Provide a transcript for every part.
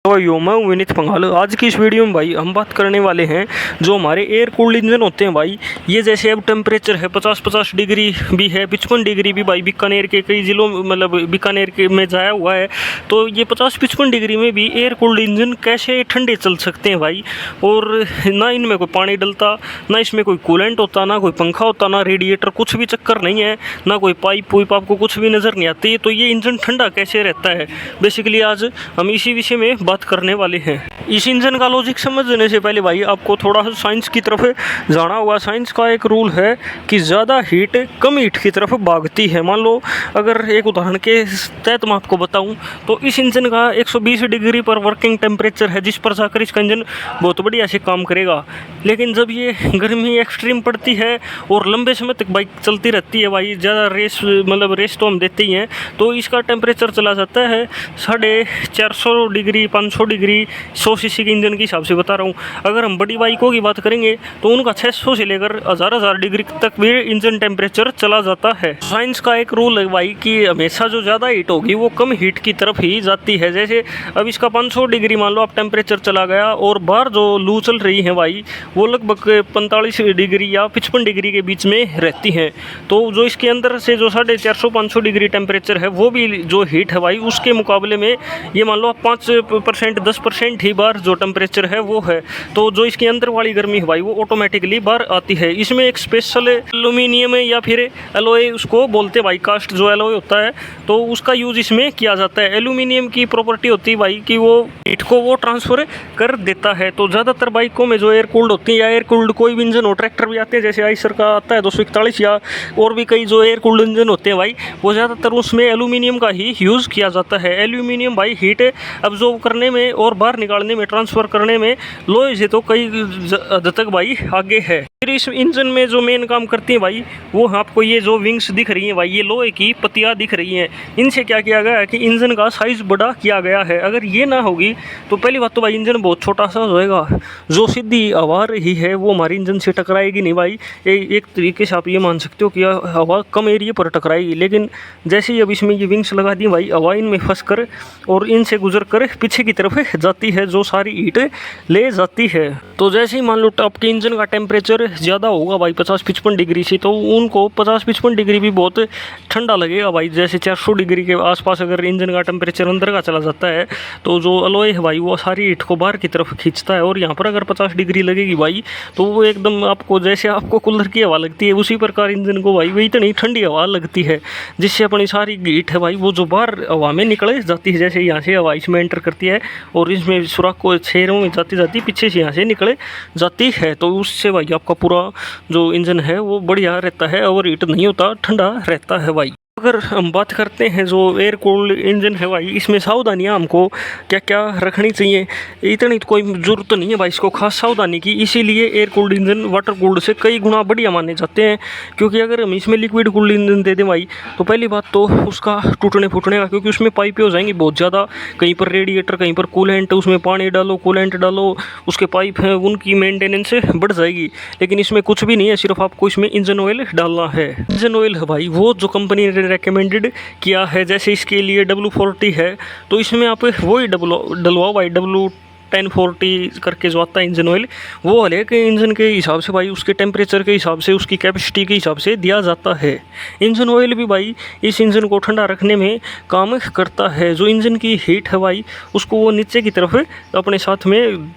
तो यो मैं हूं विनीत पंगाल। आज की इस वीडियो में भाई हम बात करने वाले हैं जो हमारे एयर कूल्ड इंजन होते हैं भाई। ये जैसे अब टेम्परेचर है 50-50 डिग्री भी है, 55 डिग्री भी भाई बीकानेर के कई ज़िलों मतलब बीकानेर के में जाया हुआ है। तो ये 50-55 डिग्री में भी एयर कूल्ड इंजन कैसे ठंडे चल सकते हैं भाई। और ना इनमें कोई पानी डलता, ना इसमें कोई कूलेंट होता, ना कोई पंखा होता, ना रेडिएटर, कुछ भी चक्कर नहीं है, ना कोई पाइप वाइप आपको कुछ भी नज़र नहीं आती। तो ये इंजन ठंडा कैसे रहता है, बेसिकली आज हम इसी विषय में बात करने वाले हैं। इस इंजन का लॉजिक समझने से पहले भाई आपको थोड़ा सा साइंस की तरफ जाना होगा। साइंस का एक रूल है कि ज़्यादा हीट कम हीट की तरफ भागती है। मान लो अगर एक उदाहरण के तहत मैं आपको बताऊं तो इस इंजन का 120 डिग्री पर वर्किंग टेम्परेचर है, जिस पर जाकर इसका इंजन बहुत बढ़िया से काम करेगा। लेकिन जब ये गर्मी एक्सट्रीम पड़ती है और लंबे समय तक बाइक चलती रहती है भाई, ज़्यादा रेस तो हम देते ही हैं, तो इसका टेम्परेचर चला जाता है 450 डिग्री, 500 डिग्री। 100 सीसी के इंजन के हिसाब से बता रहा हूँ। अगर हम बड़ी बाइकों की बात करेंगे तो उनका 600 से लेकर 1000 डिग्री तक भी इंजन टेम्परेचर चला जाता है। साइंस का एक रूल है भाई कि हमेशा जो ज़्यादा हीट होगी वो कम हीट की तरफ ही जाती है। जैसे अब इसका 500 डिग्री मान लो आप टेम्परेचर चला गया और बाहर जो लू चल रही है भाई वो लगभग 45 डिग्री या 55 डिग्री के बीच में रहती हैं। तो जो इसके अंदर से जो 450-500 डिग्री टेम्परेचर है वो भी जो हीट है भाई उसके मुकाबले में ये मान लो 5% 10% ही बार जो टेम्परेचर है वो है। तो जो इसके अंदर वाली गर्मी है भाई वो ऑटोमेटिकली बाहर आती है। इसमें एक स्पेशल एल्यूमिनियम या फिर एलॉय उसको बोलते भाई, कास्ट जो एलॉय होता है तो उसका यूज इसमें किया जाता है। एल्यूमिनियम की प्रॉपर्टी होती है भाई कि वो हीट को वो ट्रांसफर कर देता है। तो ज़्यादातर बाइकों में जो एयर कूल्ड होती है या एयर कूल्ड कोई भी इंजन हो, ट्रैक्टर भी आते हैं जैसे आइसर का आता है 241 या और भी कई जो एयर कूल्ड इंजन होते हैं भाई वो ज़्यादातर उसमें एल्यूमिनियम का ही यूज़ किया जाता है। एल्यूमिनियम भाई हीट अब्जॉर्ब करने में और बाहर निकालने में, ट्रांसफ़र करने में लोहे से तो कई हद तक भाई आगे है। फिर इस इंजन में जो मेन काम करती हैं भाई वो आपको ये जो विंग्स दिख रही हैं भाई, ये लोहे की पत्तियाँ दिख रही हैं। इनसे क्या किया गया है कि इंजन का साइज़ बड़ा किया गया है। अगर ये ना होगी तो पहली बात तो भाई इंजन बहुत छोटा सा हो जाएगा। जो सीधी हवा रही है वो हमारे इंजन से टकराएगी नहीं भाई। एक तरीके से आप ये मान सकते हो कि हवा कम एरिया पर टकराएगी। लेकिन जैसे ही अब इसमें ये विंग्स लगा दी भाई, हवा इनमें फंस कर और इनसे गुजर कर पीछे की तरफ जाती है, जो सारी हीट ले जाती है। तो जैसे ही मान लो आपके इंजन का टेम्परेचर ज़्यादा होगा भाई 50-55 डिग्री से, तो उनको 50-55 डिग्री भी बहुत ठंडा लगेगा भाई। जैसे 400 डिग्री के आसपास अगर इंजन का टेम्परेचर अंदर का चला जाता है तो जो अलॉय है भाई वो सारी हीट को बाहर की तरफ खींचता है। और यहाँ पर अगर 50 डिग्री लगेगी भाई तो वो एकदम आपको जैसे आपको कूलर की हवा लगती है उसी प्रकार इंजन को भाई वही इतनी ठंडी हवा लगती है, जिससे अपनी सारी हीट है भाई वो जो बाहर हवा में निकल जाती है। जैसे यहाँ से हवा इसमें एंटर करती है और इसमें सुराख को छेरों में जाती जाती पीछे से यहाँ से निकले जाती है, तो उससे भाई आपका पूरा जो इंजन है वो बढ़िया रहता है, ओवर हीट नहीं होता, ठंडा रहता है भाई। अगर हम बात करते हैं जो एयर कूल्ड इंजन है भाई, इसमें सावधानियां हमको क्या क्या रखनी चाहिए, इतनी तो कोई ज़रूरत नहीं है भाई इसको खास सावधानी की। इसीलिए air cooled engine water cooled से कई गुना बढ़िया माने जाते हैं। क्योंकि अगर हम इसमें लिक्विड कूल्ड इंजन दे दें भाई तो पहली बात तो उसका टूटने फूटने का, क्योंकि उसमें पाइपें हो जाएंगी बहुत ज़्यादा, कहीं पर रेडिएटर, कहीं पर कूलेंट, उसमें पानी डालो, कूलेंट डालो, उसके पाइप हैं उनकी मेंटेनेंस बढ़ जाएगी। लेकिन इसमें कुछ भी नहीं है, सिर्फ आपको इसमें इंजन ऑयल डालना है। इंजन ऑयल है भाई वो जो कंपनी ने रेकमेंडेड किया है, जैसे इसके लिए W40 है तो इसमें आप वही डलवाओ भाई, W1040 करके जो आता है इंजन ऑयल, वो हर एक इंजन के हिसाब से भाई उसके टेम्परेचर के हिसाब से, उसकी कैपेसिटी के हिसाब से दिया जाता है। इंजन ऑयल भी भाई इस इंजन को ठंडा रखने में काम करता है। जो इंजन की हीट है भाई उसको वो नीचे की तरफ अपने साथ में,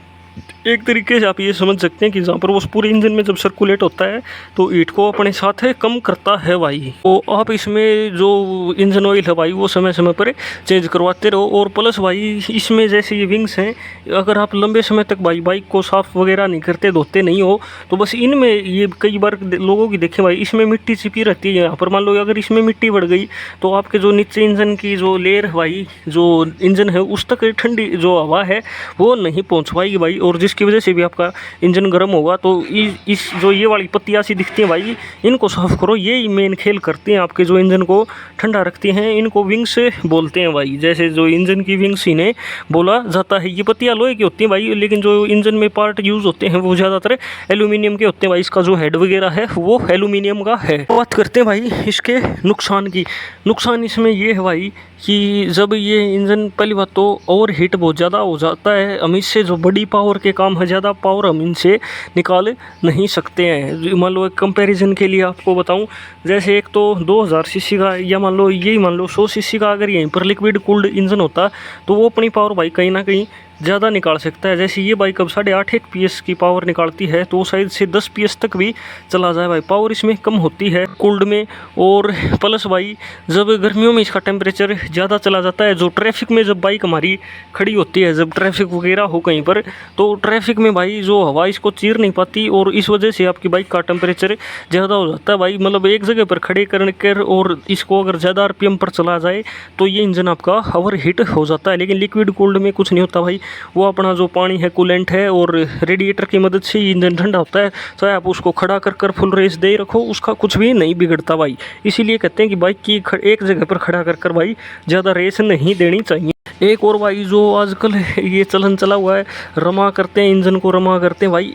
एक तरीके से आप ये समझ सकते हैं कि जहाँ पर वो पूरे इंजन में जब सर्कुलेट होता है तो हीट को अपने साथ कम करता है भाई। तो आप इसमें जो इंजन ऑयल है भाई वो समय समय पर चेंज करवाते रहो। और प्लस भाई इसमें जैसे ये विंग्स हैं, अगर आप लंबे समय तक भाई बाइक को साफ़ वगैरह नहीं करते, धोते नहीं हो, तो बस इनमें ये कई बार लोगों की देखें भाई इसमें मिट्टी छिपी रहती है। यहाँ पर मान लो अगर इसमें मिट्टी बढ़ गई तो आपके जो नीचे इंजन की जो लेयर है भाई, जो इंजन है उस तक ठंडी जो हवा है वो नहीं पहुँच पाएगी भाई, और जिस इसकी वजह से भी आपका इंजन गर्म होगा। तो इस जो ये वाली पत्तियाँ सी दिखती हैं भाई, इनको साफ़ करो। ये मेन खेल करते हैं आपके जो इंजन को ठंडा रखते हैं। इनको विंग्स बोलते हैं भाई, जैसे जो इंजन की विंग्स इन्हें बोला जाता है। ये पत्तियाँ लोहे की होती हैं भाई, लेकिन जो इंजन में पार्ट यूज़ होते हैं वो ज़्यादातर एल्यूमिनियम के होते हैं भाई। इसका जो हेड वगैरह है वो एल्यूमिनियम का है। बात करते हैं भाई इसके नुकसान की। नुकसान इसमें ये है भाई कि जब ये इंजन, पहली बात तो ओवर हीट बहुत ज़्यादा हो जाता है। हम इससे जो बड़ी पावर के काम है, ज़्यादा पावर हम इनसे निकाल नहीं सकते हैं। मान लो एक कंपैरिजन के लिए आपको बताऊं, जैसे एक तो 2000 सीसी का, या मान लो यही मान लो 100 सीसी का अगर यहीं पर लिक्विड कूल्ड इंजन होता तो वो अपनी पावर भाई कहीं ना कहीं ज़्यादा निकाल सकता है। जैसे ये बाइक अब 8.5 PS की पावर निकालती है, तो शायद से 10 PS तक भी चला जाए भाई। पावर इसमें कम होती है कूल्ड में। और प्लस भाई जब गर्मियों में इसका टेम्परेचर ज़्यादा चला जाता है, जो ट्रैफिक में जब बाइक हमारी खड़ी होती है, जब ट्रैफिक वगैरह हो कहीं पर, तो ट्रैफिक में भाई जो हवा इसको चीर नहीं पाती, और इस वजह से आपकी बाइक का टेम्परेचर ज़्यादा हो जाता है भाई। मतलब एक जगह पर खड़े कर और इसको अगर ज़्यादा RPM पर चला जाए तो ये इंजन आपका ओवर हीट हो जाता है। लेकिन लिक्विड कूल्ड में कुछ नहीं होता भाई, वो अपना जो पानी है, कूलेंट है, और रेडिएटर की मदद से इंजन ठंडा होता है। चाहे आप उसको खड़ा कर फुल रेस दे रखो, उसका कुछ भी नहीं बिगड़ता भाई। इसीलिए कहते हैं कि बाइक की एक जगह पर खड़ा कर भाई ज़्यादा रेस नहीं देनी चाहिए। एक और भाई जो आजकल ये चलन चला हुआ है, रमा करते हैं इंजन को, रमा करते हैं भाई।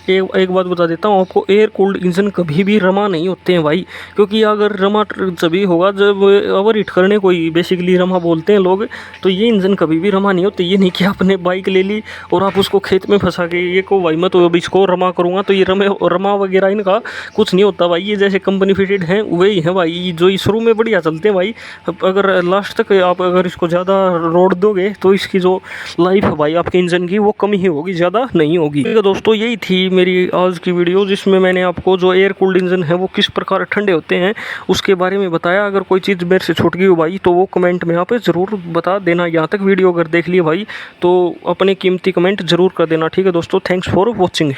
एक बात बता देता हूँ आपको, एयर कूल्ड इंजन कभी भी रमा नहीं होते हैं भाई। क्योंकि अगर रमा तभी होगा जब ओवर हीट करने को ही बेसिकली रमा बोलते हैं लोग। तो ये इंजन कभी भी रमा नहीं होते। ये नहीं कि आपने बाइक ले ली और आप उसको खेत में फंसा के ये को भाई मैं तो अब इसको रमा करूँगा, तो ये रमा वगैरह इनका कुछ नहीं होता भाई। ये जैसे कंपनी फिटेड हैं वही हैं भाई, जो शुरू में बढ़िया चलते हैं भाई। अगर लास्ट तक आप अगर इसको ज़्यादा रोड दोगे तो इसकी जो लाइफ है भाई आपके इंजन की, वो कम ही होगी, ज़्यादा नहीं होगी। ठीक है दोस्तों, यही थी मेरी आज की वीडियो, जिसमें मैंने आपको जो एयर कूल्ड इंजन है वो किस प्रकार ठंडे होते हैं उसके बारे में बताया। अगर कोई चीज़ मेरे से छूट गई हो भाई तो वो कमेंट में यहाँ पे ज़रूर बता देना। यहाँ तक वीडियो अगर देख लिए भाई तो अपने कीमती कमेंट ज़रूर कर देना। ठीक है दोस्तों, थैंक्स फॉर वॉचिंग।